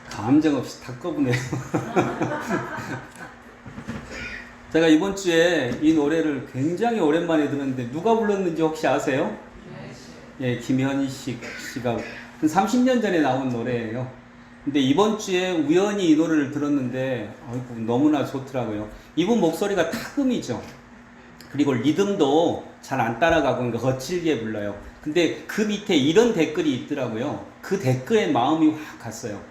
감정 없이 다 꺼부네요. 제가 이번 주에 이 노래를 굉장히 오랜만에 들었는데 누가 불렀는지 혹시 아세요? 예, 김현희 씨가 한 30년 전에 나온 노래예요. 근데 이번 주에 우연히 이 노래를 들었는데 너무나 좋더라고요. 이분 목소리가 타금이죠. 그리고 리듬도 잘 안 따라가고 그러니까 거칠게 불러요. 근데 그 밑에 이런 댓글이 있더라고요. 그 댓글에 마음이 확 갔어요.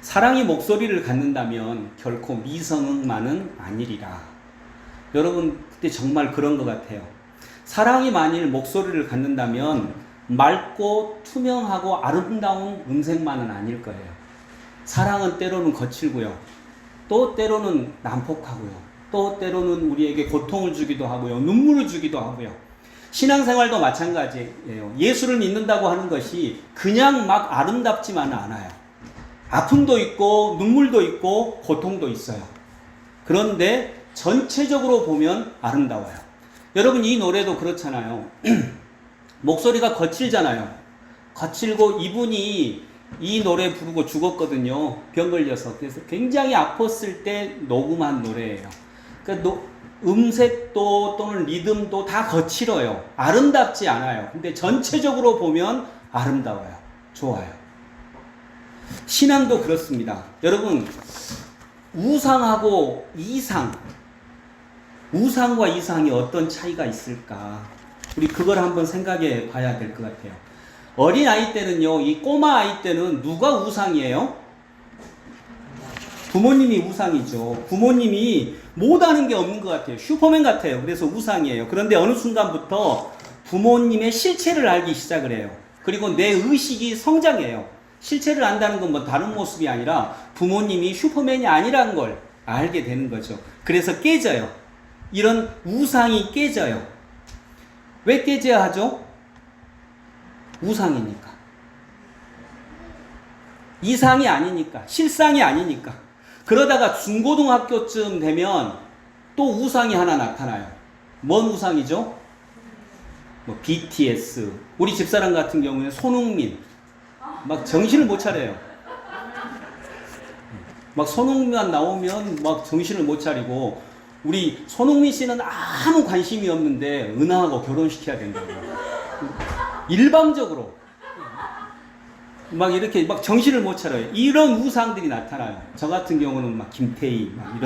사랑이 목소리를 갖는다면 결코 미성은만은 아니리라. 여러분 그때 정말 그런 것 같아요. 사랑이 만일 목소리를 갖는다면 맑고 투명하고 아름다운 음색만은 아닐 거예요. 사랑은 때로는 거칠고요. 또 때로는 난폭하고요. 또 때로는 우리에게 고통을 주기도 하고요. 눈물을 주기도 하고요. 신앙생활도 마찬가지예요. 예수를 믿는다고 하는 것이 그냥 막 아름답지만은 않아요. 아픔도 있고 눈물도 있고 고통도 있어요. 그런데 전체적으로 보면 아름다워요. 여러분 이 노래도 그렇잖아요. 목소리가 거칠잖아요. 거칠고 이분이 이 노래 부르고 죽었거든요. 병 걸려서. 그래서 굉장히 아팠을 때 녹음한 노래예요. 그러니까 음색도 또는 리듬도 다 거칠어요. 아름답지 않아요. 근데 전체적으로 보면 아름다워요. 좋아요. 신앙도 그렇습니다. 여러분 우상하고 이상, 우상과 이상이 어떤 차이가 있을까? 우리 그걸 한번 생각해 봐야 될 것 같아요. 어린 아이 때는요, 이 꼬마 아이 때는 누가 우상이에요? 부모님이 우상이죠. 부모님이 못하는 게 없는 것 같아요. 슈퍼맨 같아요. 그래서 우상이에요. 그런데 어느 순간부터 부모님의 실체를 알기 시작을 해요. 그리고 내 의식이 성장해요. 실체를 안다는 건 뭐 다른 모습이 아니라 부모님이 슈퍼맨이 아니라는 걸 알게 되는 거죠. 그래서 깨져요. 이런 우상이 깨져요. 왜 깨져야 하죠? 우상이니까. 이상이 아니니까. 실상이 아니니까. 그러다가 중고등학교쯤 되면 또 우상이 하나 나타나요. 뭔 우상이죠? 뭐 BTS. 우리 집사람 같은 경우에 손흥민. 막 정신을 못 차려요. 막 손흥민만 나오면 막 정신을 못 차리고 우리 손흥민 씨는 아무 관심이 없는데 은하하고 결혼시켜야 된다고요. 일방적으로 막 이렇게 막 정신을 못 차려요. 이런 우상들이 나타나요. 저 같은 경우는 막 김태희 막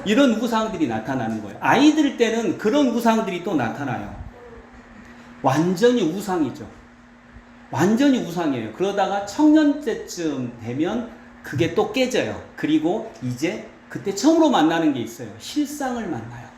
이런 우상들이 나타나는 거예요. 아이들 때는 그런 우상들이 또 나타나요. 완전히 우상이죠. 완전히 우상이에요. 그러다가 청년 때쯤 되면 그게 또 깨져요. 그리고 이제 그때 처음으로 만나는 게 있어요. 실상을 만나요.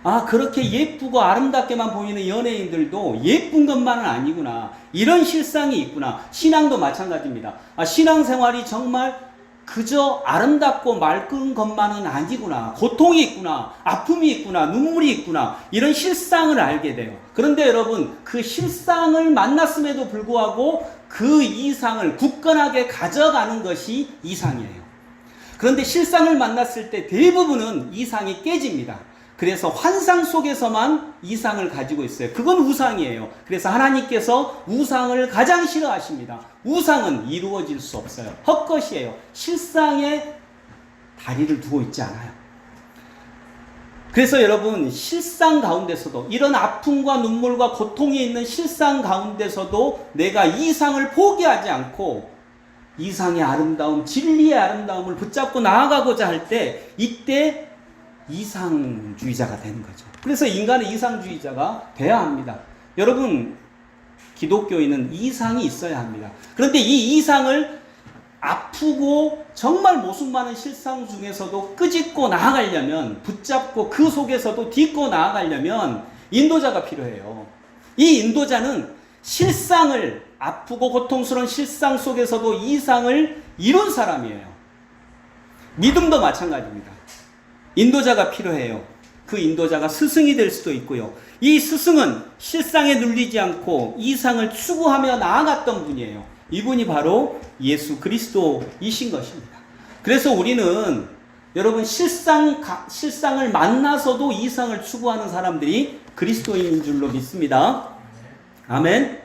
아, 그렇게 예쁘고 아름답게만 보이는 연예인들도 예쁜 것만은 아니구나. 이런 실상이 있구나. 신앙도 마찬가지입니다. 아, 신앙생활이 정말 그저 아름답고 맑은 것만은 아니구나. 고통이 있구나. 아픔이 있구나. 눈물이 있구나. 이런 실상을 알게 돼요. 그런데 여러분, 그 실상을 만났음에도 불구하고 그 이상을 굳건하게 가져가는 것이 이상이에요. 그런데 실상을 만났을 때 대부분은 이상이 깨집니다. 그래서 환상 속에서만 이상을 가지고 있어요. 그건 우상이에요. 그래서 하나님께서 우상을 가장 싫어하십니다. 우상은 이루어질 수 없어요. 헛것이에요. 실상에 다리를 두고 있지 않아요. 그래서 여러분 실상 가운데서도 이런 아픔과 눈물과 고통이 있는 실상 가운데서도 내가 이상을 포기하지 않고 이상의 아름다움, 진리의 아름다움을 붙잡고 나아가고자 할 때 이때 이상주의자가 되는 거죠. 그래서 인간은 이상주의자가 돼야 합니다. 여러분 기독교인은 이상이 있어야 합니다. 그런데 이 이상을 아프고 정말 모순 많은 실상 중에서도 끄집고 나아가려면 붙잡고 그 속에서도 딛고 나아가려면 인도자가 필요해요. 이 인도자는 실상을 아프고 고통스러운 실상 속에서도 이상을 이룬 사람이에요. 믿음도 마찬가지입니다. 인도자가 필요해요. 그 인도자가 스승이 될 수도 있고요. 이 스승은 실상에 눌리지 않고 이상을 추구하며 나아갔던 분이에요. 이분이 바로 예수 그리스도이신 것입니다. 그래서 우리는 여러분 실상을 만나서도 이상을 추구하는 사람들이 그리스도인인 줄로 믿습니다. 아멘.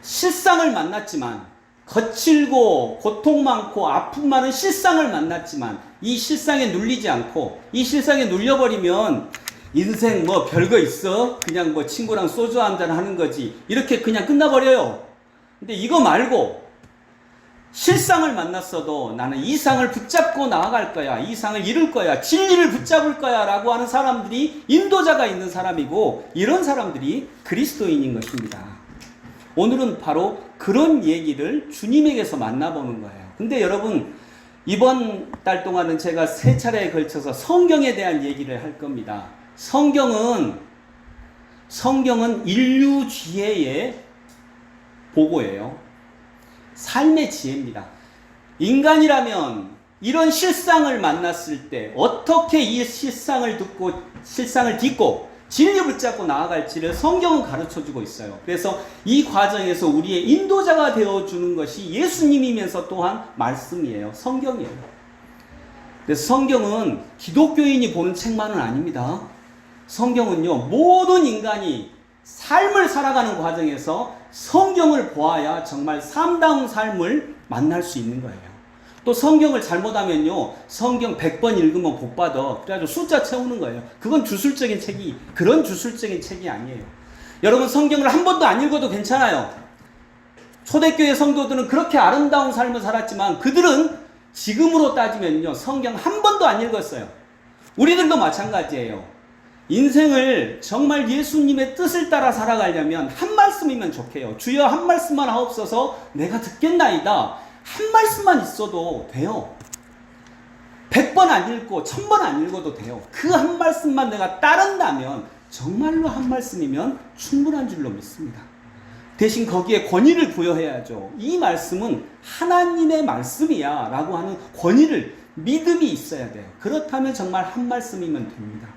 실상을 만났지만 거칠고 고통 많고 아픔 많은 실상을 만났지만 이 실상에 눌리지 않고 이 실상에 눌려버리면 인생 뭐 별거 있어? 그냥 뭐 친구랑 소주 한잔 하는 거지. 이렇게 그냥 끝나버려요. 근데 이거 말고 실상을 만났어도 나는 이 상을 붙잡고 나아갈 거야. 이 상을 이룰 거야. 진리를 붙잡을 거야. 라고 하는 사람들이 인도자가 있는 사람이고 이런 사람들이 그리스도인인 것입니다. 오늘은 바로 그런 얘기를 주님에게서 만나보는 거예요. 근데 여러분 이번 달 동안은 제가 3차례에 걸쳐서 성경에 대한 얘기를 할 겁니다. 성경은 인류 지혜의 보고예요. 삶의 지혜입니다. 인간이라면 이런 실상을 만났을 때 어떻게 이 실상을 딛고 진리 붙잡고 나아갈지를 성경은 가르쳐주고 있어요. 그래서 이 과정에서 우리의 인도자가 되어주는 것이 예수님이면서 또한 말씀이에요. 성경이에요. 그래서 성경은 기독교인이 보는 책만은 아닙니다. 성경은요, 모든 인간이 삶을 살아가는 과정에서 성경을 보아야 정말 삶다운 삶을 만날 수 있는 거예요. 또 성경을 잘못하면요, 성경 100번 읽으면 복 받아. 그래가지고 숫자 채우는 거예요. 그런 주술적인 책이 아니에요. 여러분 성경을 한 번도 안 읽어도 괜찮아요. 초대교회 성도들은 그렇게 아름다운 삶을 살았지만 그들은 지금으로 따지면요, 성경 한 번도 안 읽었어요. 우리들도 마찬가지예요. 인생을 정말 예수님의 뜻을 따라 살아가려면 한 말씀이면 좋게요. 주여 한 말씀만 하옵소서 내가 듣겠나이다. 한 말씀만 있어도 돼요. 100번 안 읽고 1000번 안 읽어도 돼요. 그 한 말씀만 내가 따른다면 정말로 한 말씀이면 충분한 줄로 믿습니다. 대신 거기에 권위를 부여해야죠. 이 말씀은 하나님의 말씀이야 라고 하는 권위를, 믿음이 있어야 돼요. 그렇다면 정말 한 말씀이면 됩니다.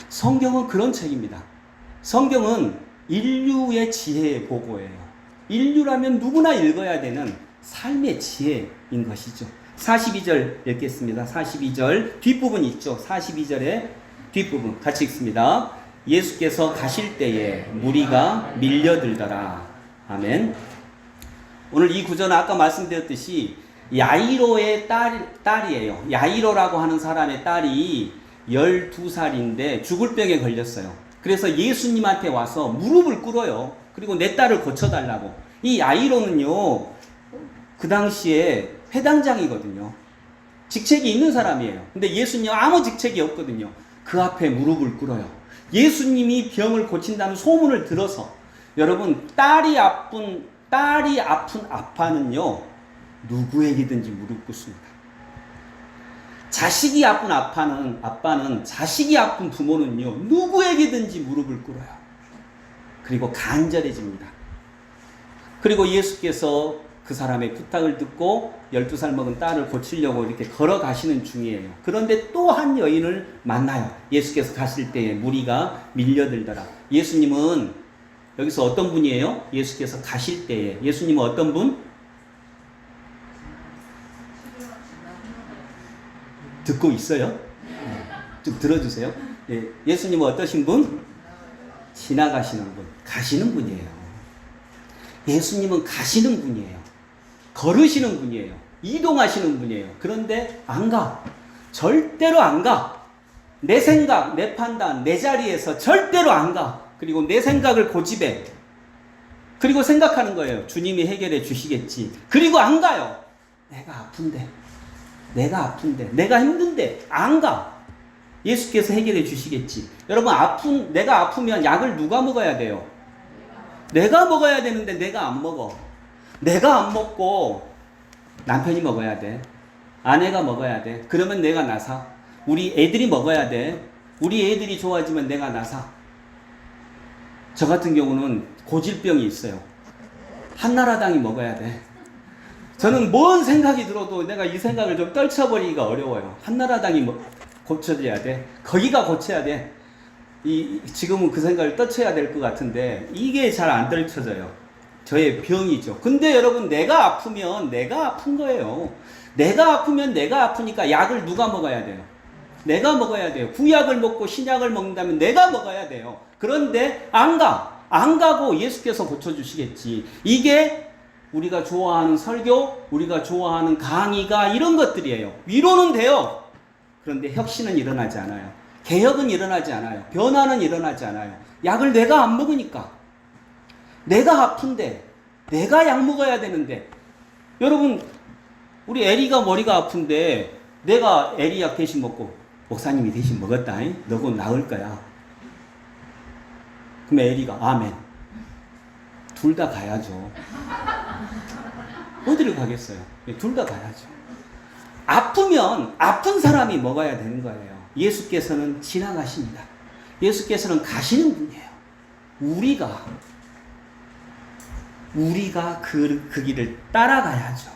성경은 그런 책입니다. 성경은 인류의 지혜의 보고예요. 인류라면 누구나 읽어야 되는 삶의 지혜인 것이죠. 42절 읽겠습니다. 42절 뒷부분 있죠. 42절의 뒷부분 같이 읽습니다. 예수께서 가실 때에 무리가 밀려들더라. 아멘. 오늘 이 구절은 아까 말씀드렸듯이 야이로의 딸이에요. 야이로라고 하는 사람의 딸이 12살인데 죽을 병에 걸렸어요. 그래서 예수님한테 와서 무릎을 꿇어요. 그리고 내 딸을 고쳐달라고. 이 야이로는요, 그 당시에 회당장이거든요. 직책이 있는 사람이에요. 근데 예수님 아무 직책이 없거든요. 그 앞에 무릎을 꿇어요. 예수님이 병을 고친다는 소문을 들어서. 여러분, 딸이 아픈 아빠는요, 누구에게든지 무릎 꿇습니다. 자식이 아픈 아빠는 자식이 아픈 부모는요, 누구에게든지 무릎을 꿇어요. 그리고 간절해집니다. 그리고 예수께서 그 사람의 부탁을 듣고 12살 먹은 딸을 고치려고 이렇게 걸어가시는 중이에요. 그런데 또 한 여인을 만나요. 예수께서 가실 때에 무리가 밀려들더라. 예수님은 여기서 어떤 분이에요? 예수께서 가실 때에. 예수님은 어떤 분? 듣고 있어요? 좀 들어주세요. 예, 예수님은 어떠신 분? 지나가시는 분, 가시는 분이에요. 예수님은 가시는 분이에요. 걸으시는 분이에요. 이동하시는 분이에요. 그런데 안 가. 절대로 안 가. 내 생각, 내 판단, 내 자리에서 절대로 안 가. 그리고 내 생각을 고집해. 그리고 생각하는 거예요. 주님이 해결해 주시겠지. 그리고 안 가요. 내가 아픈데, 내가 힘든데 안 가. 예수께서 해결해 주시겠지. 여러분, 내가 아프면 약을 누가 먹어야 돼요? 내가 먹어야 되는데 내가 안 먹어. 내가 안 먹고 남편이 먹어야 돼. 아내가 먹어야 돼. 그러면 내가 나사. 우리 애들이 먹어야 돼. 우리 애들이 좋아지면 내가 나사. 저 같은 경우는 고질병이 있어요. 한나라당이 먹어야 돼. 저는 뭔 생각이 들어도 내가 이 생각을 좀 떨쳐버리기가 어려워요. 한나라당이 고쳐져야 돼. 거기가 고쳐야 돼. 지금은 그 생각을 떨쳐야 될 것 같은데 이게 잘 안 떨쳐져요. 저의 병이죠. 근데 여러분, 내가 아프면 내가 아픈 거예요. 내가 아프면 내가 아프니까 약을 누가 먹어야 돼요? 내가 먹어야 돼요. 구약을 먹고 신약을 먹는다면 내가 먹어야 돼요. 그런데 안 가고 예수께서 고쳐주시겠지. 이게 우리가 좋아하는 설교, 우리가 좋아하는 강의가 이런 것들이에요. 위로는 돼요. 그런데 혁신은 일어나지 않아요. 개혁은 일어나지 않아요. 변화는 일어나지 않아요. 약을 내가 안 먹으니까. 내가 아픈데, 내가 약 먹어야 되는데. 여러분, 우리 에리가 머리가 아픈데 내가 에리 약 대신 먹고 목사님이 대신 먹었다. 너고 나을 거야. 그럼 에리가 아멘. 둘 다 가야죠. 어디를 가겠어요? 둘 다 가야죠. 아프면 아픈 사람이 먹어야 되는 거예요. 예수께서는 지나가십니다. 예수께서는 가시는 분이에요. 우리가 그 길을 따라가야죠.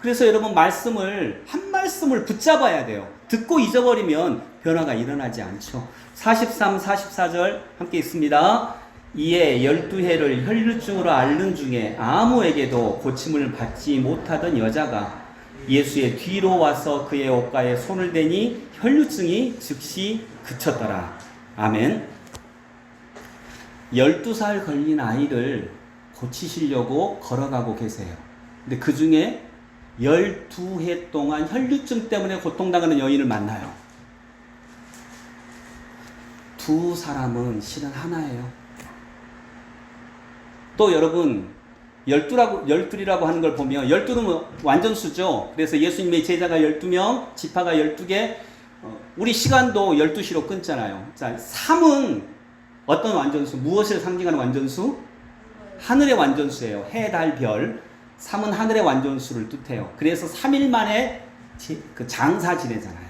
그래서 여러분 한 말씀을 붙잡아야 돼요. 듣고 잊어버리면 변화가 일어나지 않죠. 43, 44절 함께 읽습니다. 이에 12해를 혈류증으로 앓는 중에 아무에게도 고침을 받지 못하던 여자가 예수의 뒤로 와서 그의 옷가에 손을 대니 혈류증이 즉시 그쳤더라. 아멘. 12살 걸린 아이를 고치시려고 걸어가고 계세요. 근데 그 중에 12해 동안 혈류증 때문에 고통당하는 여인을 만나요. 두 사람은 실은 하나예요. 또 여러분, 열둘이라고 하는 걸 보면, 12는 완전수죠. 그래서 예수님의 제자가 12명, 지파가 12개, 우리 시간도 12시로 끊잖아요. 자, 3은 어떤 완전수? 무엇을 상징하는 완전수? 하늘의 완전수예요. 해, 달, 별. 3은 하늘의 완전수를 뜻해요. 그래서 3일 만에 그 장사 지내잖아요.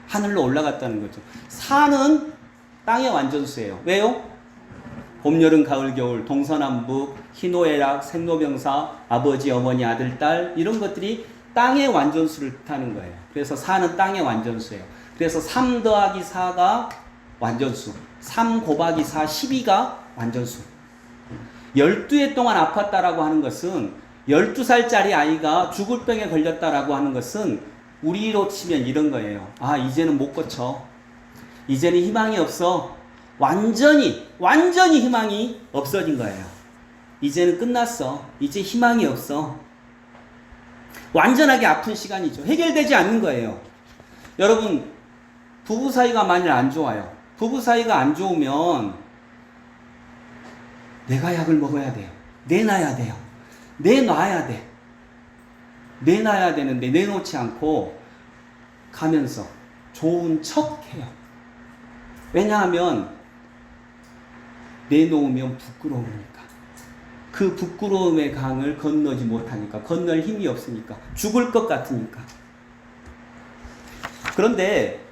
하늘로 올라갔다는 거죠. 4는 땅의 완전수예요. 왜요? 봄, 여름, 가을, 겨울, 동서남북, 희노애락, 생로병사, 아버지, 어머니, 아들, 딸 이런 것들이 땅의 완전수를 뜻하는 거예요. 그래서 4는 땅의 완전수예요. 그래서 3 더하기 4가 완전수, 3 곱하기 4, 12가 완전수. 12해 동안 아팠다라고 하는 것은 12살짜리 아이가 죽을 병에 걸렸다라고 하는 것은 우리로 치면 이런 거예요. 아, 이제는 못 고쳐. 이제는 희망이 없어. 완전히 희망이 없어진 거예요. 이제는 끝났어. 이제 희망이 없어. 완전하게 아픈 시간이죠. 해결되지 않는 거예요. 여러분, 부부 사이가 만일 안 좋아요. 부부 사이가 안 좋으면 내가 약을 먹어야 돼요. 내놔야 돼요. 내놔야 돼. 내놔야 되는데 내놓지 않고 가면서 좋은 척 해요. 왜냐하면 내놓으면 부끄러우니까. 그 부끄러움의 강을 건너지 못하니까. 건널 힘이 없으니까. 죽을 것 같으니까. 그런데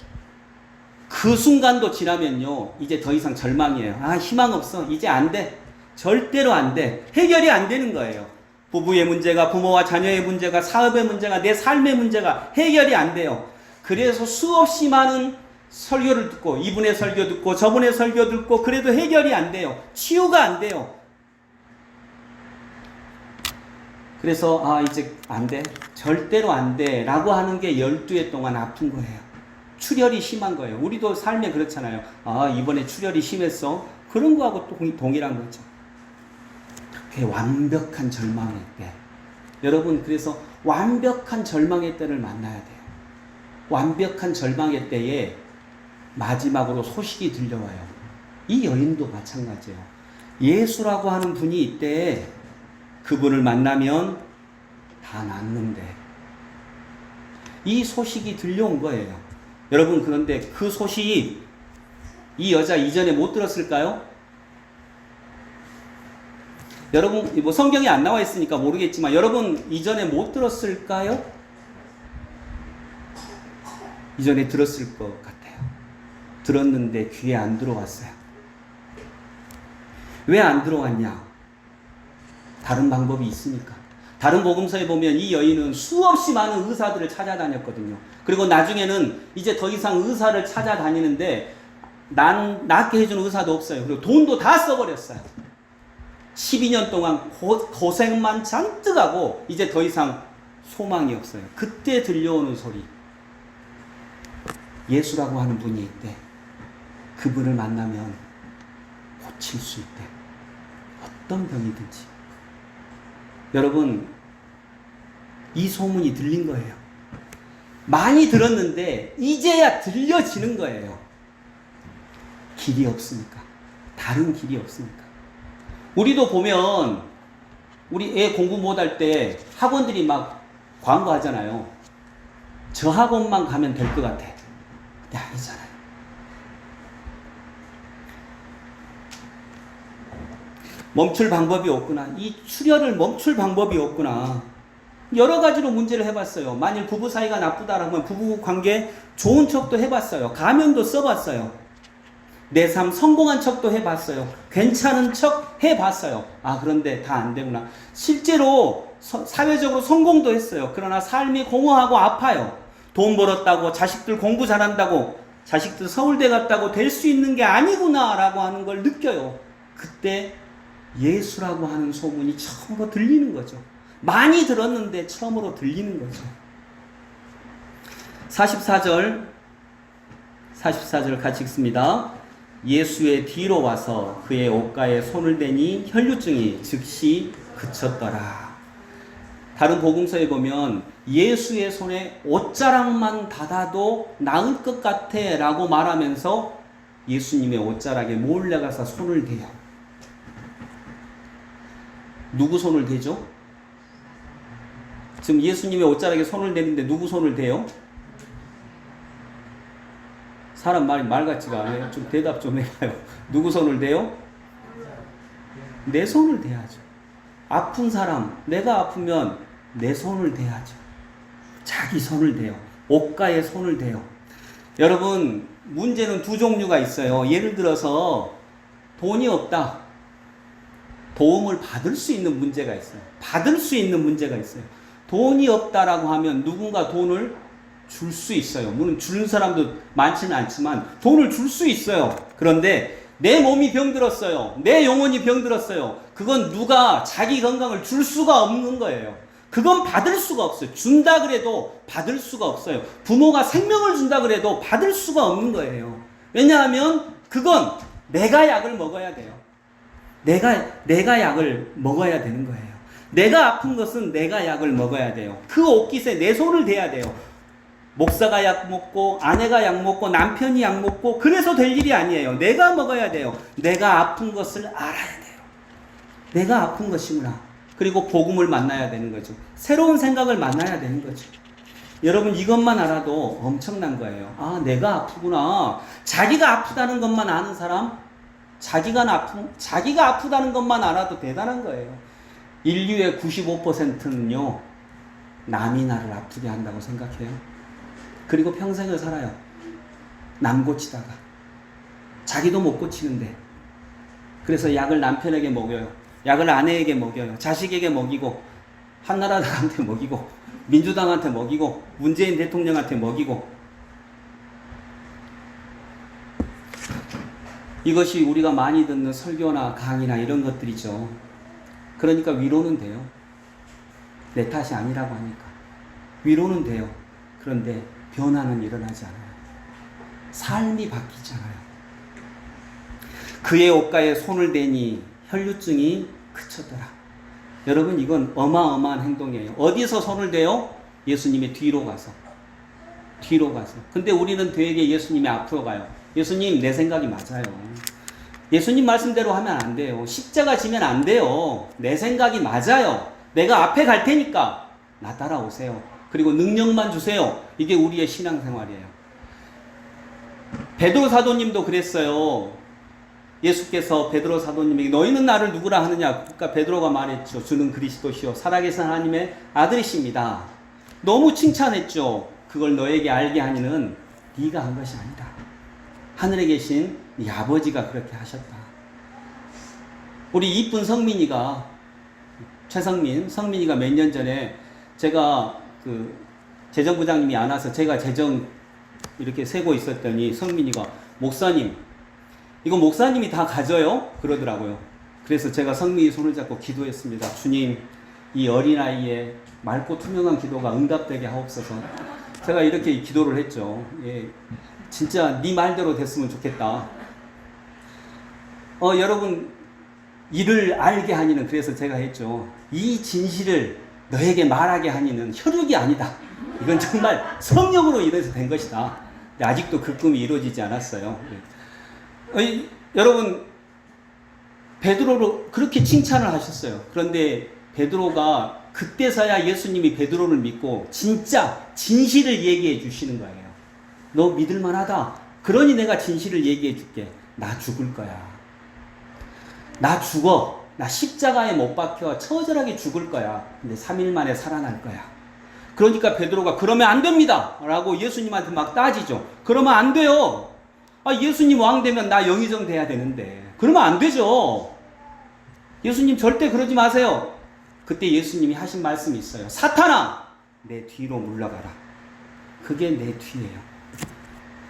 그 순간도 지나면요, 이제 더 이상 절망이에요. 아, 희망 없어. 이제 안 돼. 절대로 안 돼. 해결이 안 되는 거예요. 부부의 문제가, 부모와 자녀의 문제가, 사업의 문제가, 내 삶의 문제가 해결이 안 돼요. 그래서 수없이 많은 설교를 듣고, 이분의 설교 듣고, 저분의 설교 듣고, 그래도 해결이 안 돼요. 치유가 안 돼요. 그래서, 아, 이제 안 돼. 절대로 안 돼. 라고 하는 게 12해 동안 아픈 거예요. 출혈이 심한 거예요. 우리도 삶에 그렇잖아요. 아, 이번에 출혈이 심했어. 그런 거하고 동일한 거죠. 그게 완벽한 절망의 때. 여러분, 그래서 완벽한 절망의 때를 만나야 돼요. 완벽한 절망의 때에 마지막으로 소식이 들려와요. 이 여인도 마찬가지예요. 예수라고 하는 분이 이때 그분을 만나면 다 낫는데 이 소식이 들려온 거예요. 여러분, 그런데 그 소식이 이 여자 이전에 못 들었을까요? 여러분, 뭐 성경에 안 나와 있으니까 모르겠지만 여러분 이전에 못 들었을까요? 이전에 들었을 것 같아요. 들었는데 귀에 안 들어왔어요. 왜 안 들어왔냐? 다른 방법이 있으니까. 다른 복음서에 보면 이 여인은 수없이 많은 의사들을 찾아다녔거든요. 그리고 나중에는 이제 더 이상 의사를 찾아다니는데 낫게 해주는 의사도 없어요. 그리고 돈도 다 써버렸어요. 12년 동안 고생만 잔뜩 하고 이제 더 이상 소망이 없어요. 그때 들려오는 소리. 예수라고 하는 분이 있대. 그분을 만나면 고칠 수 있대. 어떤 병이든지. 여러분, 이 소문이 들린 거예요. 많이 들었는데 이제야 들려지는 거예요. 길이 없으니까. 다른 길이 없으니까. 우리도 보면 우리 애 공부 못할 때 학원들이 막 광고하잖아요. 저 학원만 가면 될 것 같아. 근데 아니잖아요. 멈출 방법이 없구나. 이 출혈을 멈출 방법이 없구나. 여러 가지로 문제를 해봤어요. 만일 부부 사이가 나쁘다라면 부부 관계 좋은 척도 해봤어요. 가면도 써봤어요. 내 삶 성공한 척도 해봤어요. 괜찮은 척 해봤어요. 아, 그런데 다 안 되구나. 실제로 사회적으로 성공도 했어요. 그러나 삶이 공허하고 아파요. 돈 벌었다고, 자식들 공부 잘한다고, 자식들 서울대 갔다고 될 수 있는 게 아니구나 라고 하는 걸 느껴요. 그때 예수라고 하는 소문이 처음으로 들리는 거죠. 많이 들었는데 처음으로 들리는 거죠. 44절 같이 읽습니다. 예수의 뒤로 와서 그의 옷가에 손을 대니 혈류증이 즉시 그쳤더라. 다른 복음서에 보면 예수의 손에 옷자락만 닿아도 나을 것 같아 라고 말하면서 예수님의 옷자락에 몰래 가서 손을 대요. 누구 손을 대죠? 지금 예수님의 옷자락에 손을 대는데 누구 손을 대요? 사람 말이 말 같지가 않아요. 좀 대답 좀 해봐요. 누구 손을 대요? 내 손을 대야죠. 아픈 사람, 내가 아프면 내 손을 대야죠. 자기 손을 대요. 옷가에 손을 대요. 여러분, 문제는 두 종류가 있어요. 예를 들어서 돈이 없다. 도움을 받을 수 있는 문제가 있어요. 받을 수 있는 문제가 있어요. 돈이 없다라고 하면 누군가 돈을 줄 수 있어요. 물론 주는 사람도 많지는 않지만 돈을 줄 수 있어요. 그런데 내 몸이 병들었어요. 내 영혼이 병들었어요. 그건 누가 자기 건강을 줄 수가 없는 거예요. 그건 받을 수가 없어요. 준다 그래도 받을 수가 없어요. 부모가 생명을 준다 그래도 받을 수가 없는 거예요. 왜냐하면 그건 내가 약을 먹어야 돼요. 내가 약을 먹어야 되는 거예요. 내가 아픈 것은 내가 약을 먹어야 돼요. 그 옷깃에 내 손을 대야 돼요. 목사가 약 먹고 아내가 약 먹고 남편이 약 먹고 그래서 될 일이 아니에요. 내가 먹어야 돼요. 내가 아픈 것을 알아야 돼요. 내가 아픈 것이구나. 그리고 복음을 만나야 되는 거죠. 새로운 생각을 만나야 되는 거죠. 여러분, 이것만 알아도 엄청난 거예요. 아, 내가 아프구나. 자기가 아프다는 것만 아는 사람, 자기가 아프다는 것만 알아도 대단한 거예요. 인류의 95%는요, 남이 나를 아프게 한다고 생각해요. 그리고 평생을 살아요. 남 고치다가. 자기도 못 고치는데. 그래서 약을 남편에게 먹여요. 약을 아내에게 먹여요. 자식에게 먹이고, 한나라당한테 먹이고, 민주당한테 먹이고, 문재인 대통령한테 먹이고. 이것이 우리가 많이 듣는 설교나 강의나 이런 것들이죠. 그러니까 위로는 돼요. 내 탓이 아니라고 하니까. 위로는 돼요. 그런데 변화는 일어나지 않아요. 삶이 바뀌지 않아요. 그의 옷가에 손을 대니 혈류증이 그쳤더라. 여러분, 이건 어마어마한 행동이에요. 어디서 손을 대요? 예수님의 뒤로 가서. 뒤로 가서. 근데 우리는 되게 예수님이 앞으로 가요. 예수님, 내 생각이 맞아요. 예수님 말씀대로 하면 안 돼요. 십자가 지면 안 돼요. 내 생각이 맞아요. 내가 앞에 갈 테니까 나 따라오세요. 그리고 능력만 주세요. 이게 우리의 신앙생활이에요. 베드로 사도님도 그랬어요. 예수께서 베드로 사도님에게 너희는 나를 누구라 하느냐? 그러니까 베드로가 말했죠. 주는 그리스도시요 살아계신 하나님의 아들이십니다. 너무 칭찬했죠. 그걸 너에게 알게 하니는 네가 한 것이 아니다. 하늘에 계신 네 아버지가 그렇게 하셨다. 우리 이쁜 성민이가 몇 년 전에 제가 재정부장님이 안 와서 제가 재정 이렇게 세고 있었더니 성민이가 목사님, 이거 목사님이 다 가져요? 그러더라고요. 그래서 제가 성민이 손을 잡고 기도했습니다. 주님, 이 어린아이의 맑고 투명한 기도가 응답되게 하옵소서. 제가 이렇게 기도를 했죠. 예, 진짜 네 말대로 됐으면 좋겠다. 여러분, 이를 알게 하니는, 그래서 제가 했죠. 이 진실을 너에게 말하게 하니는 혈육이 아니다. 이건 정말 성령으로 인해서 된 것이다. 근데 아직도 그 꿈이 이루어지지 않았어요. 여러분, 베드로를 그렇게 칭찬을 하셨어요. 그런데 베드로가 그때서야 예수님이 베드로를 믿고 진짜 진실을 얘기해 주시는 거예요. 너 믿을만하다. 그러니 내가 진실을 얘기해 줄게. 나 죽을 거야. 나 죽어. 나 십자가에 못 박혀 처절하게 죽을 거야. 근데 3일 만에 살아날 거야. 그러니까 베드로가 그러면 안 됩니다 라고 예수님한테 막 따지죠. 그러면 안 돼요. 예수님 왕 되면 나 영의정 돼야 되는데. 그러면 안 되죠. 예수님 절대 그러지 마세요. 그때 예수님이 하신 말씀이 있어요. 사탄아, 내 뒤로 물러가라. 그게 내 뒤예요.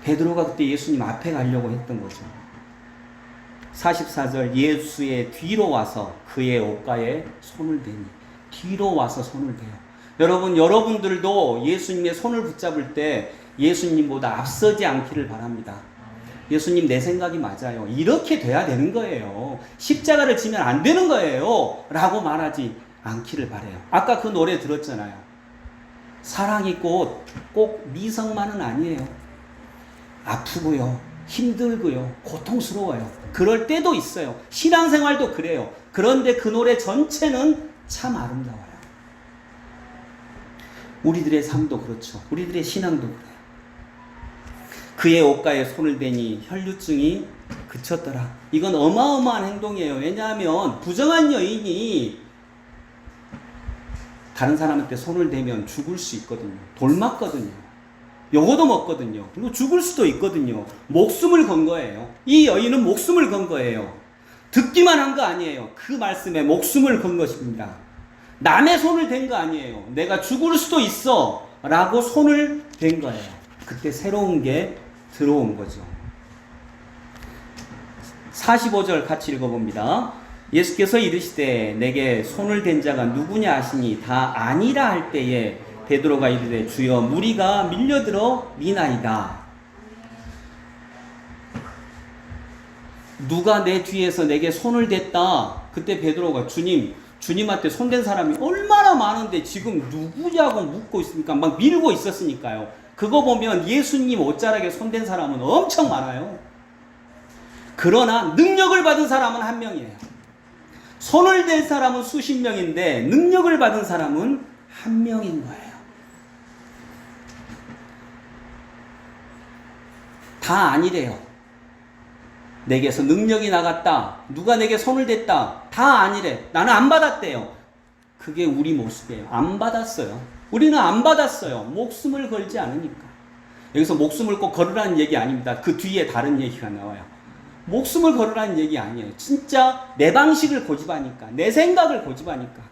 베드로가 그때 예수님 앞에 가려고 했던 거죠. 44절, 예수의 뒤로 와서 그의 옷가에 손을 대니. 뒤로 와서 손을 대요. 여러분, 여러분들도 예수님의 손을 붙잡을 때 예수님보다 앞서지 않기를 바랍니다. 예수님, 내 생각이 맞아요. 이렇게 돼야 되는 거예요. 십자가를 지면 안 되는 거예요. 라고 말하지 않기를 바라요. 아까 그 노래 들었잖아요. 사랑이 꼭 미성만은 아니에요. 아프고요. 힘들고요. 고통스러워요. 그럴 때도 있어요. 신앙생활도 그래요. 그런데 그 노래 전체는 참 아름다워요. 우리들의 삶도 그렇죠. 우리들의 신앙도 그래요. 그의 옷가에 손을 대니 혈류증이 그쳤더라. 이건 어마어마한 행동이에요. 왜냐하면 부정한 여인이 다른 사람한테 손을 대면 죽을 수 있거든요. 돌 맞거든요. 요거도 먹거든요. 그리고 죽을 수도 있거든요. 목숨을 건 거예요. 이 여인은 목숨을 건 거예요. 듣기만 한 거 아니에요. 그 말씀에 목숨을 건 것입니다. 남의 손을 댄 거 아니에요. 내가 죽을 수도 있어 라고 손을 댄 거예요. 그때 새로운 게 들어온 거죠. 45절 같이 읽어봅니다. 예수께서 이르시되 내게 손을 댄 자가 누구냐 하시니 다 아니라 할 때에 베드로가 이르되 주여 무리가 밀려들어 미나이다. 누가 내 뒤에서 내게 손을 댔다. 그때 베드로가 주님한테 손댄 사람이 얼마나 많은데 지금 누구냐고 묻고 있으니까 막 밀고 있었으니까요. 그거 보면 예수님 옷자락에 손댄 사람은 엄청 많아요. 그러나 능력을 받은 사람은 한 명이에요. 손을 댄 사람은 수십 명인데 능력을 받은 사람은 한 명인 거예요. 다 아니래요. 내게서 능력이 나갔다. 누가 내게 손을 댔다. 다 아니래. 나는 안 받았대요. 그게 우리 모습이에요. 안 받았어요. 우리는 안 받았어요. 목숨을 걸지 않으니까. 여기서 목숨을 꼭 걸으라는 얘기 아닙니다. 그 뒤에 다른 얘기가 나와요. 목숨을 걸으라는 얘기 아니에요. 진짜 내 방식을 고집하니까. 내 생각을 고집하니까.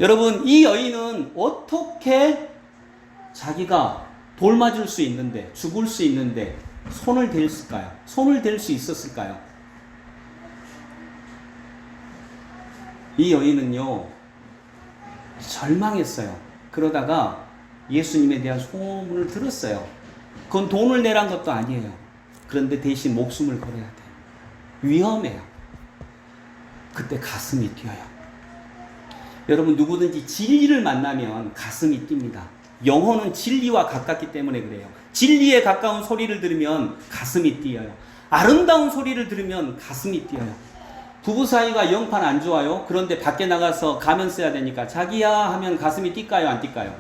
여러분, 이 여인은 어떻게 자기가 돌 맞을 수 있는데, 죽을 수 있는데 손을 댈까요? 손을 댈 수 있었을까요? 이 여인은요, 절망했어요. 그러다가 예수님에 대한 소문을 들었어요. 그건 돈을 내란 것도 아니에요. 그런데 대신 목숨을 걸어야 돼요. 위험해요. 그때 가슴이 뛰어요. 여러분, 누구든지 진리를 만나면 가슴이 뜁니다. 영혼은 진리와 가깝기 때문에 그래요. 진리에 가까운 소리를 들으면 가슴이 뛰어요. 아름다운 소리를 들으면 가슴이 뛰어요. 부부 사이가 영판 안 좋아요. 그런데 밖에 나가서 가면 써야 되니까 자기야 하면 가슴이 뛸까요? 안 뛸까요?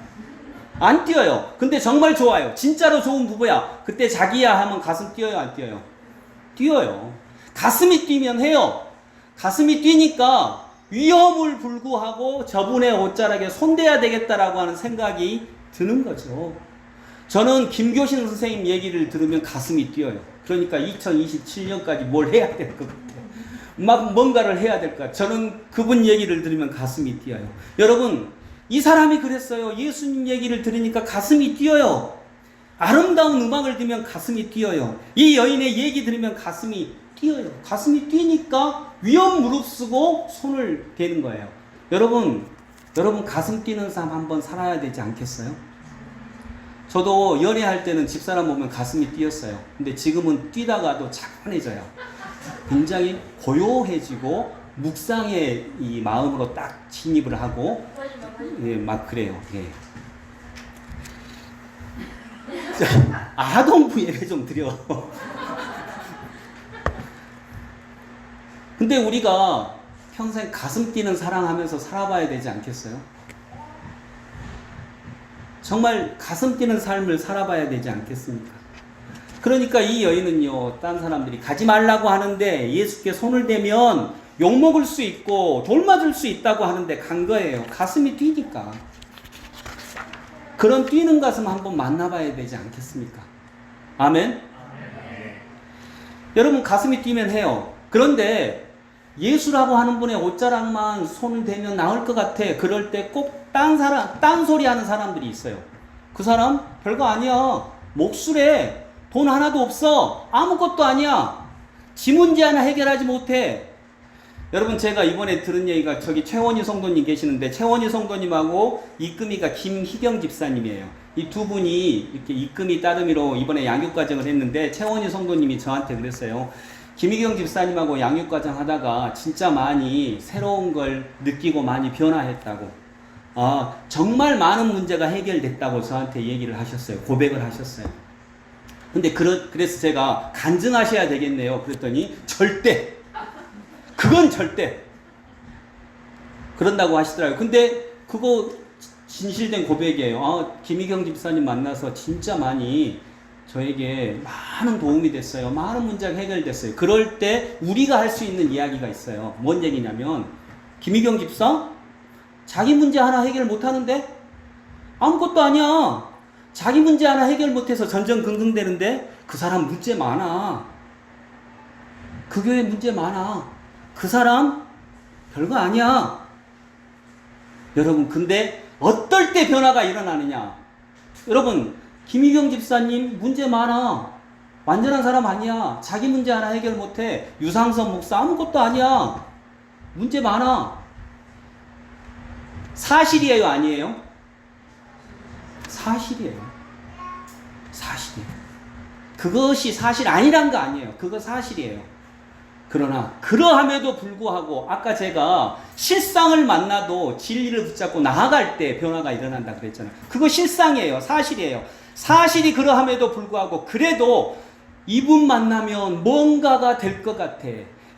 안 뛰어요. 근데 정말 좋아요. 진짜로 좋은 부부야. 그때 자기야 하면 가슴 뛰어요? 안 뛰어요? 뛰어요. 가슴이 뛰면 해요. 가슴이 뛰니까 위험을 불구하고 저분의 옷자락에 손대야 되겠다라고 하는 생각이 드는 거죠. 저는 김교신 선생님 얘기를 들으면 가슴이 뛰어요. 그러니까 2027년까지 뭘 해야 될 것 같아요. 막 뭔가를 해야 될 것 같아요. 저는 그분 얘기를 들으면 가슴이 뛰어요. 여러분, 이 사람이 그랬어요. 예수님 얘기를 들으니까 가슴이 뛰어요. 아름다운 음악을 들으면 가슴이 뛰어요. 이 여인의 얘기 들으면 가슴이 뛰어요. 가슴이 뛰니까 위험 무릅쓰고 손을 대는 거예요. 여러분 가슴 뛰는 삶 한번 살아야 되지 않겠어요? 저도 연애할 때는 집사람 보면 가슴이 뛰었어요. 근데 지금은 뛰다가도 차분해져요. 굉장히 고요해지고 묵상의 이 마음으로 딱 진입을 하고 예, 막 그래요. 예. 자, 아동부 예배 좀 드려. 근데 우리가 평생 가슴 뛰는 사랑하면서 살아봐야 되지 않겠어요? 정말 가슴 뛰는 삶을 살아봐야 되지 않겠습니까? 그러니까 이 여인은요, 딴 사람들이 가지 말라고 하는데 예수께 손을 대면 욕먹을 수 있고 돌 맞을 수 있다고 하는데 간 거예요. 가슴이 뛰니까. 그런 뛰는 가슴 한번 만나봐야 되지 않겠습니까? 아멘? 여러분 가슴이 뛰면 해요. 그런데 예수라고 하는 분의 옷자락만 손을 대면 나을 것 같아. 그럴 때 꼭 딴 소리 하는 사람들이 있어요. 그 사람 별거 아니야. 목술에 돈 하나도 없어. 아무것도 아니야. 지 문제 하나 해결하지 못해. 여러분 제가 이번에 들은 얘기가 저기 최원희 성도님 계시는데 최원희 성도님하고 이금희가 김희경 집사님이에요. 이 두 분이 이렇게 이금희 따름이로 이번에 양육과정을 했는데 최원희 성도님이 저한테 그랬어요. 김희경 집사님하고 양육과정 하다가 진짜 많이 새로운 걸 느끼고 많이 변화했다고. 정말 많은 문제가 해결됐다고 저한테 얘기를 하셨어요. 고백을 하셨어요. 근데 그래서 제가 간증하셔야 되겠네요. 그랬더니 절대. 그건 절대. 그런다고 하시더라고요. 근데 그거 진실된 고백이에요. 김희경 집사님 만나서 진짜 많이 저에게 많은 도움이 됐어요. 많은 문제가 해결됐어요. 그럴 때 우리가 할 수 있는 이야기가 있어요. 뭔 얘기냐면 김희경 집사? 자기 문제 하나 해결 못하는데? 아무것도 아니야. 자기 문제 하나 해결 못해서 전전긍긍대는데 그 사람 문제 많아. 그 교회 문제 많아. 그 사람 별거 아니야. 여러분 근데 어떨 때 변화가 일어나느냐? 여러분 김희경 집사님 문제 많아. 완전한 사람 아니야. 자기 문제 하나 해결 못해. 유상선 목사 아무것도 아니야. 문제 많아. 사실이에요, 아니에요? 사실이에요. 사실이에요. 그것이 사실 아니란 거 아니에요. 그거 사실이에요. 그러나 그러함에도 불구하고 아까 제가 실상을 만나도 진리를 붙잡고 나아갈 때 변화가 일어난다 그랬잖아요. 그거 실상이에요. 사실이에요. 사실이 그러함에도 불구하고 그래도 이분 만나면 뭔가가 될 것 같아.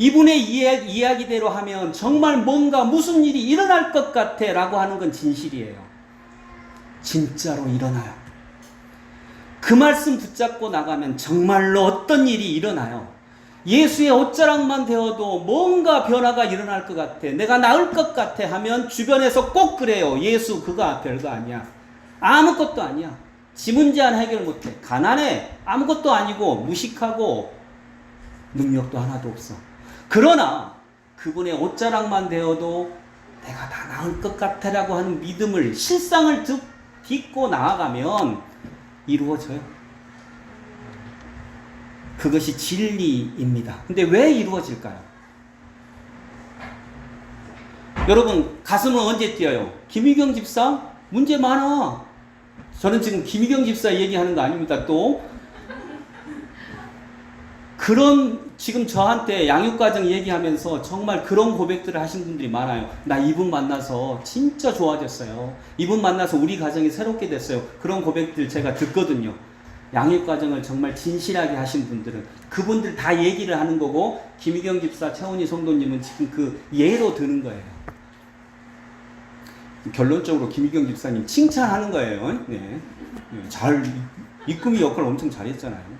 이분의 이야기대로 하면 정말 뭔가 무슨 일이 일어날 것 같아 라고 하는 건 진실이에요. 진짜로 일어나요. 그 말씀 붙잡고 나가면 정말로 어떤 일이 일어나요. 예수의 옷자락만 되어도 뭔가 변화가 일어날 것 같아. 내가 나을 것 같아 하면 주변에서 꼭 그래요. 예수 그거 별거 아니야. 아무것도 아니야. 지 문제 하나 해결 못해. 가난해. 아무것도 아니고 무식하고 능력도 하나도 없어. 그러나 그분의 옷자락만 되어도 내가 다 나을 것 같아라고 하는 믿음을 실상을 딛고 나아가면 이루어져요. 그것이 진리입니다. 근데 왜 이루어질까요? 여러분 가슴은 언제 뛰어요? 김희경 집사 문제 많아. 저는 지금 김희경 집사 얘기하는 거 아닙니다. 또 그런 지금 저한테 양육과정 얘기하면서 정말 그런 고백들을 하신 분들이 많아요. 나 이분 만나서 진짜 좋아졌어요. 이분 만나서 우리 가정이 새롭게 됐어요. 그런 고백들 제가 듣거든요. 양육과정을 정말 진실하게 하신 분들은 그분들 다 얘기를 하는 거고 김희경 집사, 최원희 성도님은 지금 그 예로 드는 거예요. 결론적으로 김희경 집사님 칭찬하는 거예요. 네. 잘 이금희 역할 엄청 잘했잖아요.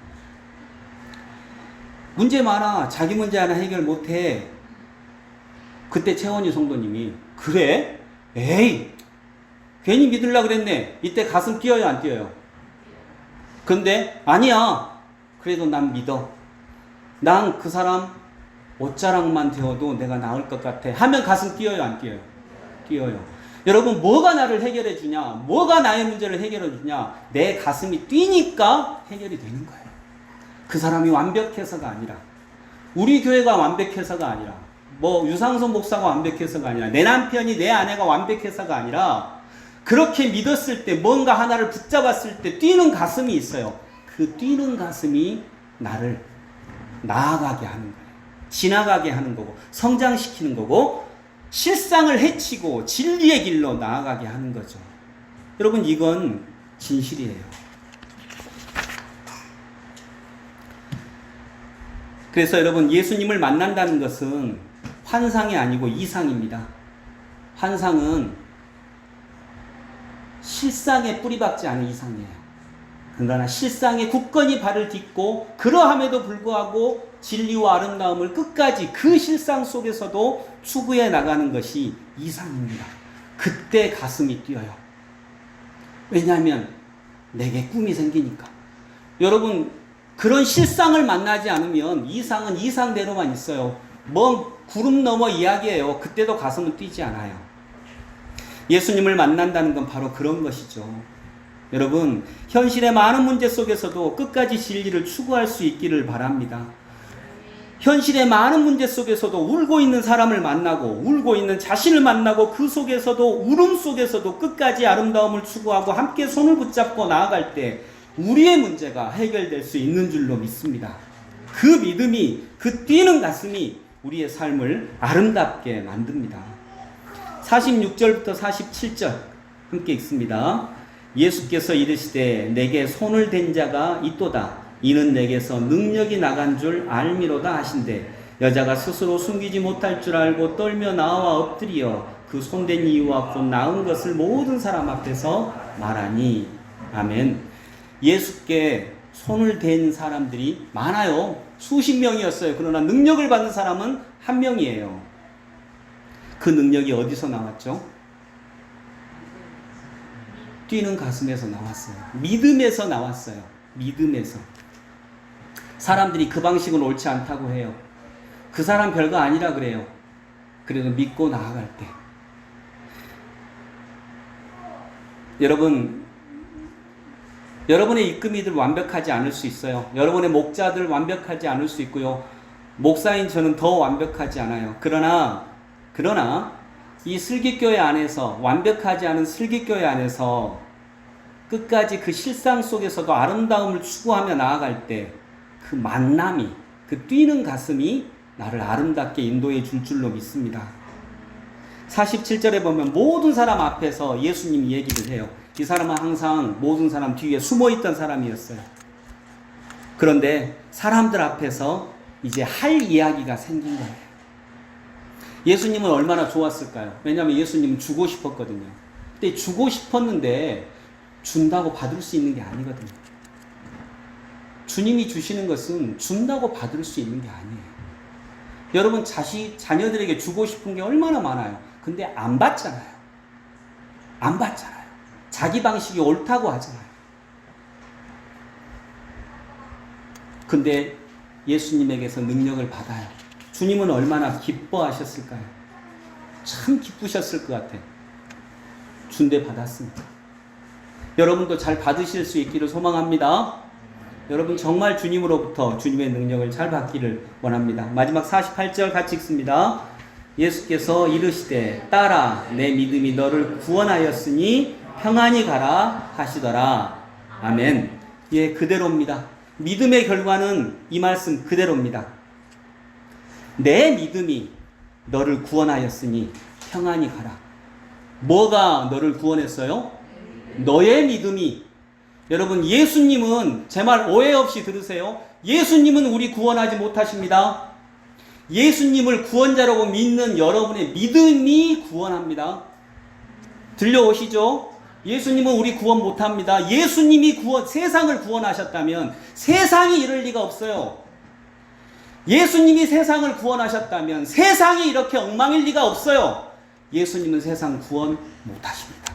문제 많아. 자기 문제 하나 해결 못해. 그때 최원희 성도님이 그래? 에이 괜히 믿으려고 그랬네. 이때 가슴 뛰어요 안 뛰어요? 근데 아니야. 그래도 난 믿어. 난 그 사람 옷자락만 되어도 내가 나을 것 같아 하면 가슴 뛰어요 안 뛰어요? 뛰어요. 여러분 뭐가 나를 해결해 주냐? 뭐가 나의 문제를 해결해 주냐? 내 가슴이 뛰니까 해결이 되는 거예요. 그 사람이 완벽해서가 아니라 우리 교회가 완벽해서가 아니라 뭐 유상선 목사가 완벽해서가 아니라 내 남편이 내 아내가 완벽해서가 아니라 그렇게 믿었을 때 뭔가 하나를 붙잡았을 때 뛰는 가슴이 있어요. 그 뛰는 가슴이 나를 나아가게 하는 거예요. 지나가게 하는 거고 성장시키는 거고 실상을 해치고 진리의 길로 나아가게 하는 거죠. 여러분 이건 진실이에요. 그래서 여러분 예수님을 만난다는 것은 환상이 아니고 이상입니다. 환상은 실상에 뿌리박지 않은 이상이에요. 그러나 실상에 굳건히 발을 딛고 그러함에도 불구하고 진리와 아름다움을 끝까지 그 실상 속에서도 추구해 나가는 것이 이상입니다. 그때 가슴이 뛰어요. 왜냐하면 내게 꿈이 생기니까. 여러분 그런 실상을 만나지 않으면 이상은 이상대로만 있어요. 먼 구름 너머 이야기예요. 그때도 가슴은 뛰지 않아요. 예수님을 만난다는 건 바로 그런 것이죠. 여러분 현실의 많은 문제 속에서도 끝까지 진리를 추구할 수 있기를 바랍니다. 현실의 많은 문제 속에서도 울고 있는 사람을 만나고 울고 있는 자신을 만나고 그 속에서도 울음 속에서도 끝까지 아름다움을 추구하고 함께 손을 붙잡고 나아갈 때 우리의 문제가 해결될 수 있는 줄로 믿습니다. 그 믿음이 그 뛰는 가슴이 우리의 삶을 아름답게 만듭니다. 46절부터 47절 함께 읽습니다. 예수께서 이르시되 내게 손을 댄 자가 있도다. 이는 내게서 능력이 나간 줄 알미로다 하신대 여자가 스스로 숨기지 못할 줄 알고 떨며 나와 엎드리어 그 손댄 이유와 곧 나은 것을 모든 사람 앞에서 말하니. 아멘. 예수께 손을 댄 사람들이 많아요. 수십 명이었어요. 그러나 능력을 받은 사람은 한 명이에요. 그 능력이 어디서 나왔죠? 뛰는 가슴에서 나왔어요. 믿음에서 나왔어요. 믿음에서. 사람들이 그 방식은 옳지 않다고 해요. 그 사람 별거 아니라 그래요. 그래도 믿고 나아갈 때. 여러분의 입금이들 완벽하지 않을 수 있어요. 여러분의 목자들 완벽하지 않을 수 있고요. 목사인 저는 더 완벽하지 않아요. 그러나 이 슬기교회 안에서 완벽하지 않은 슬기교회 안에서 끝까지 그 실상 속에서도 아름다움을 추구하며 나아갈 때 그 만남이 그 뛰는 가슴이 나를 아름답게 인도해 줄 줄로 믿습니다. 47절에 보면 모든 사람 앞에서 예수님이 얘기를 해요. 이 사람은 항상 모든 사람 뒤에 숨어있던 사람이었어요. 그런데 사람들 앞에서 이제 할 이야기가 생긴 거예요. 예수님은 얼마나 좋았을까요? 왜냐하면 예수님은 주고 싶었거든요. 근데 주고 싶었는데 준다고 받을 수 있는 게 아니거든요. 주님이 주시는 것은 준다고 받을 수 있는 게 아니에요. 여러분 자녀들에게 주고 싶은 게 얼마나 많아요. 근데 안 받잖아요. 안 받잖아요. 자기 방식이 옳다고 하잖아요. 근데 예수님에게서 능력을 받아요. 주님은 얼마나 기뻐하셨을까요? 참 기쁘셨을 것 같아요. 준대 받았습니다. 여러분도 잘 받으실 수 있기를 소망합니다. 여러분 정말 주님으로부터 주님의 능력을 잘 받기를 원합니다. 마지막 48절 같이 읽습니다. 예수께서 이르시되 딸아 내 믿음이 너를 구원하였으니 평안히 가라 하시더라. 아멘. 예, 그대로입니다. 믿음의 결과는 이 말씀 그대로입니다. 내 믿음이 너를 구원하였으니 평안히 가라. 뭐가 너를 구원했어요? 너의 믿음이. 여러분 예수님은, 제 말 오해 없이 들으세요. 예수님은 우리 구원하지 못하십니다. 예수님을 구원자라고 믿는 여러분의 믿음이 구원합니다. 들려오시죠? 예수님은 우리 구원 못합니다. 예수님이 세상을 구원하셨다면 세상이 이럴 리가 없어요. 예수님이 세상을 구원하셨다면 세상이 이렇게 엉망일 리가 없어요. 예수님은 세상 구원 못하십니다.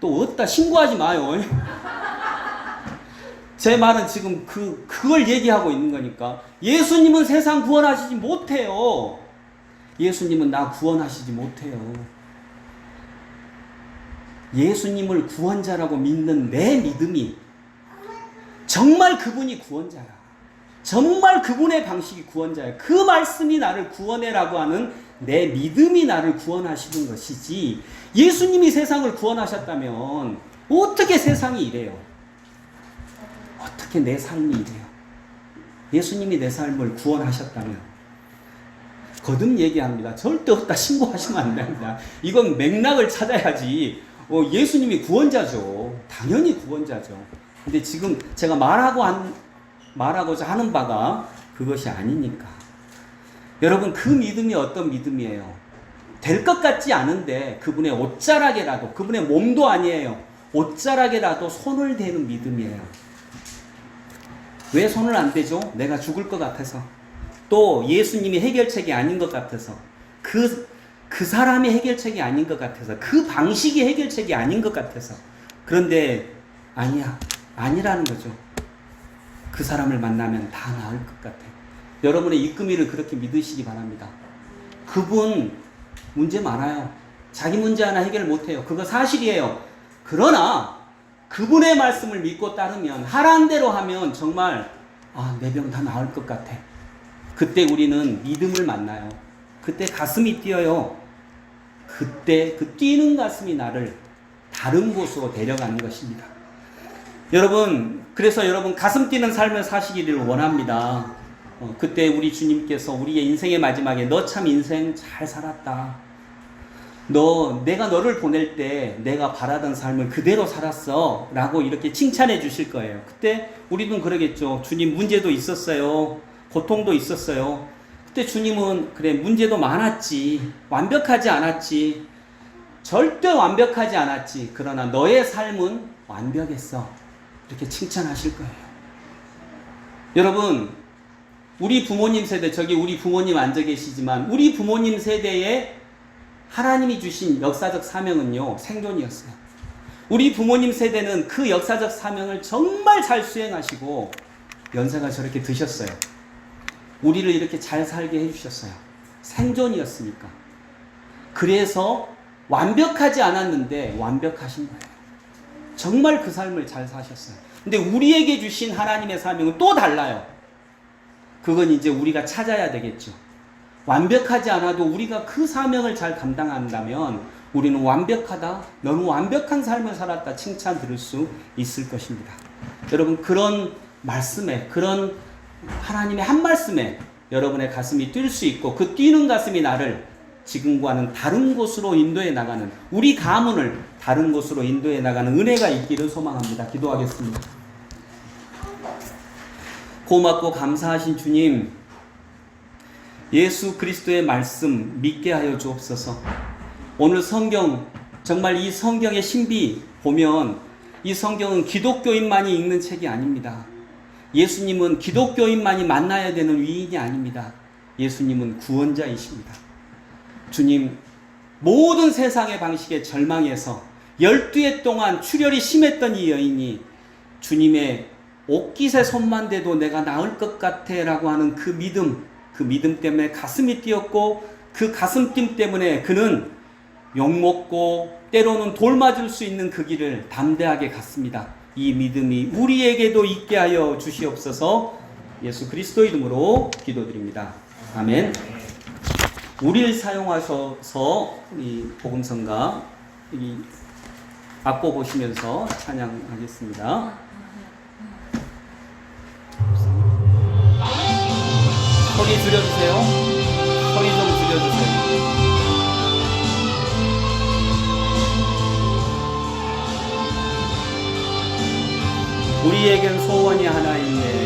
또 어디다 신고하지 마요. 제 말은 지금 그걸 얘기하고 있는 거니까. 예수님은 세상 구원하시지 못해요. 예수님은 나 구원하시지 못해요. 예수님을 구원자라고 믿는 내 믿음이 정말 그분이 구원자야. 정말 그분의 방식이 구원자야. 그 말씀이 나를 구원해라고 하는 내 믿음이 나를 구원하시는 것이지, 예수님이 세상을 구원하셨다면 어떻게 세상이 이래요? 어떻게 내 삶이 이래요? 예수님이 내 삶을 구원하셨다면 거듭 얘기합니다. 절대 없다 신고하시면 안 됩니다. 이건 맥락을 찾아야지. 예수님이 구원자죠. 당연히 구원자죠. 근데 지금 제가 말하고자 하는 바가 그것이 아니니까. 여러분, 그 믿음이 어떤 믿음이에요? 될 것 같지 않은데 그분의 옷자락에라도, 그분의 몸도 아니에요, 옷자락에라도 손을 대는 믿음이에요. 왜 손을 안 대죠? 내가 죽을 것 같아서, 또 예수님이 해결책이 아닌 것 같아서, 그 사람이 해결책이 아닌 것 같아서, 그 방식이 해결책이 아닌 것 같아서. 그런데 아니라는 거죠. 그 사람을 만나면 다 나을 것 같아요. 여러분의 이끄미를 그렇게 믿으시기 바랍니다. 그분 문제 많아요. 자기 문제 하나 해결 못해요. 그거 사실이에요. 그러나 그분의 말씀을 믿고 따르면, 하라는 대로 하면 정말 내 병 다 나을 것 같아. 그때 우리는 믿음을 만나요. 그때 가슴이 뛰어요. 그때 그 뛰는 가슴이 나를 다른 곳으로 데려가는 것입니다. 여러분, 그래서 여러분 가슴 뛰는 삶을 사시기를 원합니다. 그때 우리 주님께서 우리의 인생의 마지막에 너 참 인생 잘 살았다. 내가 너를 보낼 때 내가 바라던 삶을 그대로 살았어. 라고 이렇게 칭찬해 주실 거예요. 그때 우리는 그러겠죠. 주님, 문제도 있었어요. 고통도 있었어요. 그때 주님은 그래, 문제도 많았지. 완벽하지 않았지. 절대 완벽하지 않았지. 그러나 너의 삶은 완벽했어. 이렇게 칭찬하실 거예요. 여러분, 우리 부모님 세대, 저기 우리 부모님 앉아 계시지만 우리 부모님 세대에 하나님이 주신 역사적 사명은요, 생존이었어요. 우리 부모님 세대는 그 역사적 사명을 정말 잘 수행하시고 연세가 저렇게 드셨어요. 우리를 이렇게 잘 살게 해주셨어요. 생존이었으니까. 그래서 완벽하지 않았는데 완벽하신 거예요. 정말 그 삶을 잘 사셨어요. 근데 우리에게 주신 하나님의 사명은 또 달라요. 그건 이제 우리가 찾아야 되겠죠. 완벽하지 않아도 우리가 그 사명을 잘 감당한다면 우리는 완벽하다, 너무 완벽한 삶을 살았다 칭찬 들을 수 있을 것입니다. 여러분, 그런 말씀에, 그런 하나님의 한 말씀에 여러분의 가슴이 뛸 수 있고, 그 뛰는 가슴이 나를 지금과는 다른 곳으로 인도해 나가는, 우리 가문을 다른 곳으로 인도해 나가는 은혜가 있기를 소망합니다. 기도하겠습니다. 고맙고 감사하신 주님, 예수 그리스도의 말씀 믿게 하여 주옵소서. 오늘 성경, 정말 이 성경의 신비 보면 이 성경은 기독교인만이 읽는 책이 아닙니다. 예수님은 기독교인만이 만나야 되는 위인이 아닙니다. 예수님은 구원자이십니다. 주님, 모든 세상의 방식에 절망해서 12해 동안 출혈이 심했던 이 여인이 주님의 옷깃에 손만 대도 내가 나을 것 같아 라고 하는 그 믿음 때문에 가슴이 뛰었고, 그 가슴 뛴 때문에 그는 욕먹고 때로는 돌 맞을 수 있는 그 길을 담대하게 갔습니다. 이 믿음이 우리에게도 있게 하여 주시옵소서. 예수 그리스도 이름으로 기도드립니다. 아멘. 우리를 사용하셔서 이 복음성가 이 악보 보시면서 찬양하겠습니다. 소리 줄여주세요. 소리 좀 줄여주세요. 우리에겐 소원이 하나 있네.